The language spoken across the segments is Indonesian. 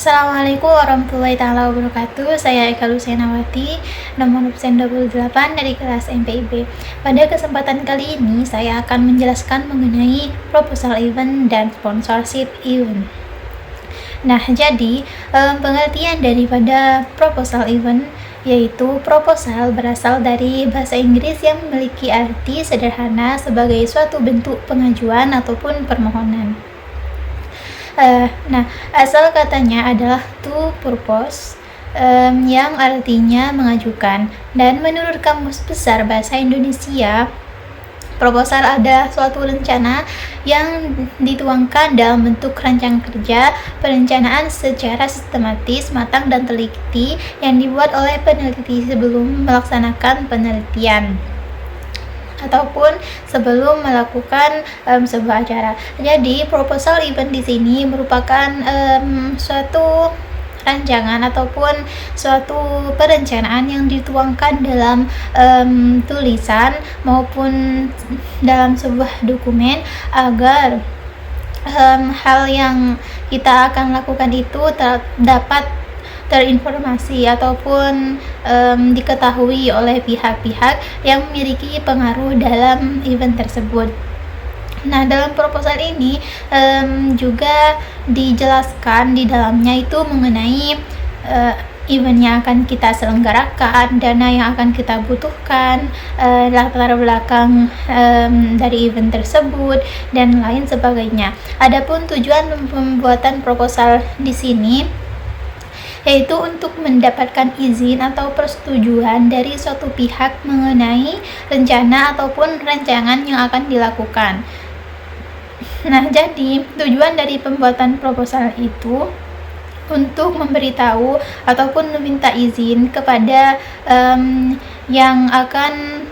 Assalamualaikum warahmatullahi taala wabarakatuh. Saya Eka Lusianawati, nomor absen 28 dari kelas MPIB. Pada kesempatan kali ini, saya akan menjelaskan mengenai proposal event dan sponsorship event. Nah, jadi pengertian daripada proposal event yaitu proposal berasal dari bahasa Inggris yang memiliki arti sederhana sebagai suatu bentuk pengajuan ataupun permohonan. Nah, asal katanya adalah to propose, yang artinya mengajukan. Dan menurut Kamus Besar Bahasa Indonesia, proposal adalah suatu rencana yang dituangkan dalam bentuk rancangan kerja, perencanaan secara sistematis, matang dan teliti yang dibuat oleh peneliti sebelum melaksanakan penelitian ataupun sebelum melakukan sebuah acara. Jadi proposal event di sini merupakan suatu rancangan ataupun suatu perencanaan yang dituangkan dalam tulisan maupun dalam sebuah dokumen agar hal yang kita akan lakukan itu dapat terinformasi ataupun diketahui oleh pihak-pihak yang memiliki pengaruh dalam event tersebut. Nah, dalam proposal ini juga dijelaskan di dalamnya itu mengenai event yang akan kita selenggarakan, dana yang akan kita butuhkan, latar belakang dari event tersebut, dan lain sebagainya. Adapun tujuan pembuatan proposal di sini yaitu untuk mendapatkan izin atau persetujuan dari suatu pihak mengenai rencana ataupun rancangan yang akan dilakukan. Nah, jadi tujuan dari pembuatan proposal itu untuk memberitahu ataupun meminta izin kepada yang akan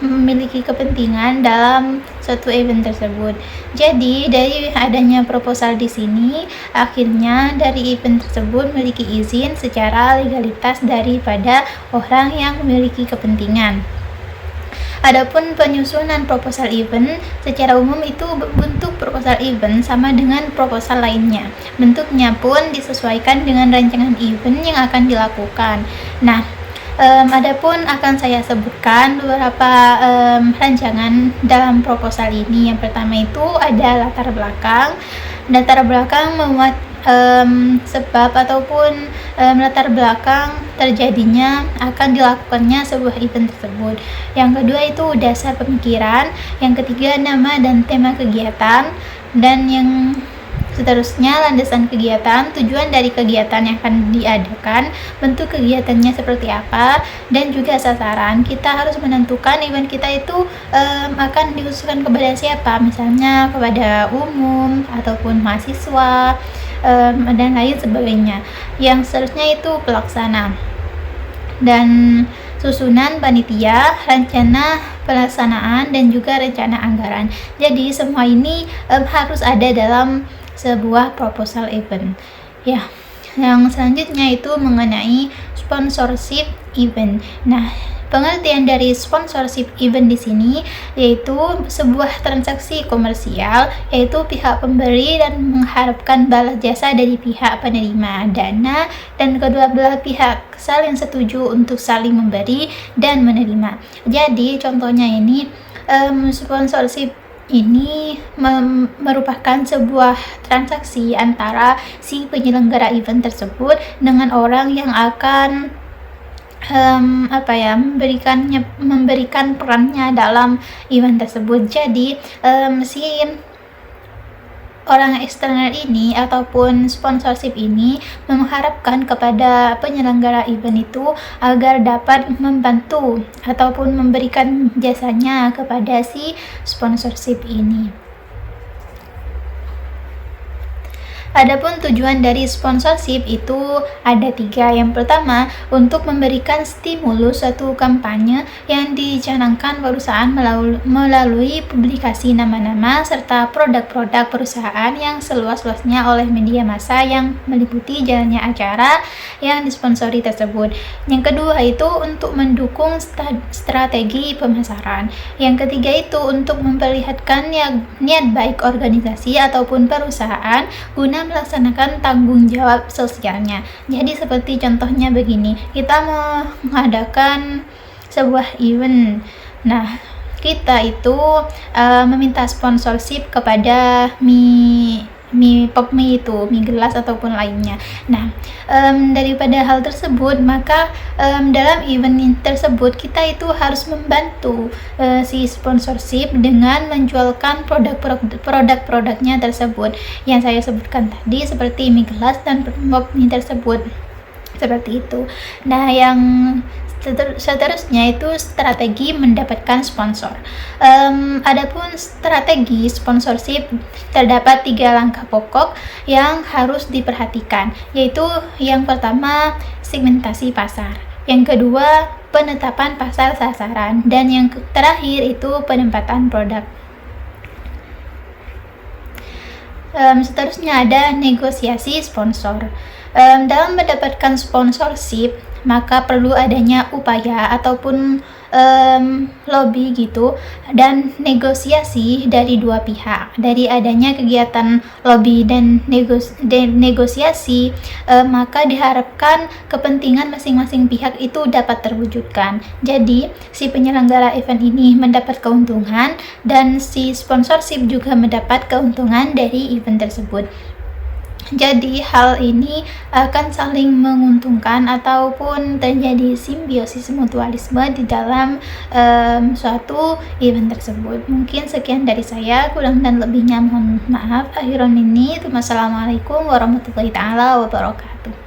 memiliki kepentingan dalam suatu event tersebut. Jadi dari adanya proposal di sini, akhirnya dari event tersebut memiliki izin secara legalitas daripada orang yang memiliki kepentingan. Adapun penyusunan proposal event, secara umum itu bentuk proposal event sama dengan proposal lainnya. Bentuknya pun disesuaikan dengan rancangan event yang akan dilakukan. Nah, adapun akan saya sebutkan beberapa rancangan dalam proposal ini. Yang pertama itu ada latar belakang. Latar belakang memuat sebab ataupun latar belakang terjadinya akan dilakukannya sebuah event tersebut. Yang kedua itu dasar pemikiran. Yang ketiga nama dan tema kegiatan. Dan yang seterusnya landasan kegiatan, tujuan dari kegiatan yang akan diadakan, bentuk kegiatannya seperti apa, dan juga sasaran. Kita harus menentukan event kita itu akan dikhususkan kepada siapa, misalnya kepada umum ataupun mahasiswa dan lain sebagainya. Yang seterusnya itu pelaksana dan susunan panitia, rencana pelaksanaan, dan juga rencana anggaran. Jadi semua ini harus ada dalam sebuah proposal event. Ya, yang selanjutnya itu mengenai sponsorship event. Nah, pengertian dari sponsorship event di sini yaitu sebuah transaksi komersial, yaitu pihak pemberi dan mengharapkan balas jasa dari pihak penerima dana, dan kedua belah pihak saling setuju untuk saling memberi dan menerima. Jadi contohnya ini sponsorship ini merupakan sebuah transaksi antara si penyelenggara event tersebut dengan orang yang akan memberikan perannya dalam event tersebut. Jadi si orang eksternal ini ataupun sponsorship ini mengharapkan kepada penyelenggara event itu agar dapat membantu ataupun memberikan jasanya kepada si sponsorship ini. Adapun tujuan dari sponsorship itu ada 3. Yang pertama, untuk memberikan stimulus suatu kampanye yang dicanangkan perusahaan melalui publikasi nama-nama serta produk-produk perusahaan yang seluas-luasnya oleh media massa yang meliputi jalannya acara yang disponsori tersebut. Yang kedua itu untuk mendukung strategi pemasaran. Yang ketiga itu untuk memperlihatkan niat baik organisasi ataupun perusahaan guna dengan melaksanakan tanggung jawab sosialnya. Jadi seperti contohnya begini, kita mengadakan sebuah event. Nah, kita itu meminta sponsorship kepada mie gelas ataupun lainnya. Nah, daripada hal tersebut, maka dalam event tersebut kita itu harus membantu si sponsorship dengan menjualkan produk-produknya tersebut yang saya sebutkan tadi, seperti mie gelas dan pop mie tersebut, seperti itu. Nah, yang seterusnya itu strategi mendapatkan sponsor. Adapun strategi sponsorship, terdapat 3 langkah pokok yang harus diperhatikan, yaitu yang pertama segmentasi pasar, yang kedua penetapan pasar sasaran, dan yang terakhir itu penempatan produk. Seterusnya ada negosiasi sponsor. Dalam mendapatkan sponsorship, maka perlu adanya upaya ataupun lobby gitu, dan negosiasi dari dua pihak. Dari adanya kegiatan lobby dan negosiasi, maka diharapkan kepentingan masing-masing pihak itu dapat terwujudkan. Jadi si penyelenggara event ini mendapat keuntungan dan si sponsorship juga mendapat keuntungan dari event tersebut. Jadi hal ini akan saling menguntungkan ataupun terjadi simbiosis mutualisme di dalam suatu event tersebut. Mungkin sekian dari saya, kurang dan lebihnya mohon maaf. Akhiron ini, wassalamualaikum warahmatullahi taala wabarakatuh.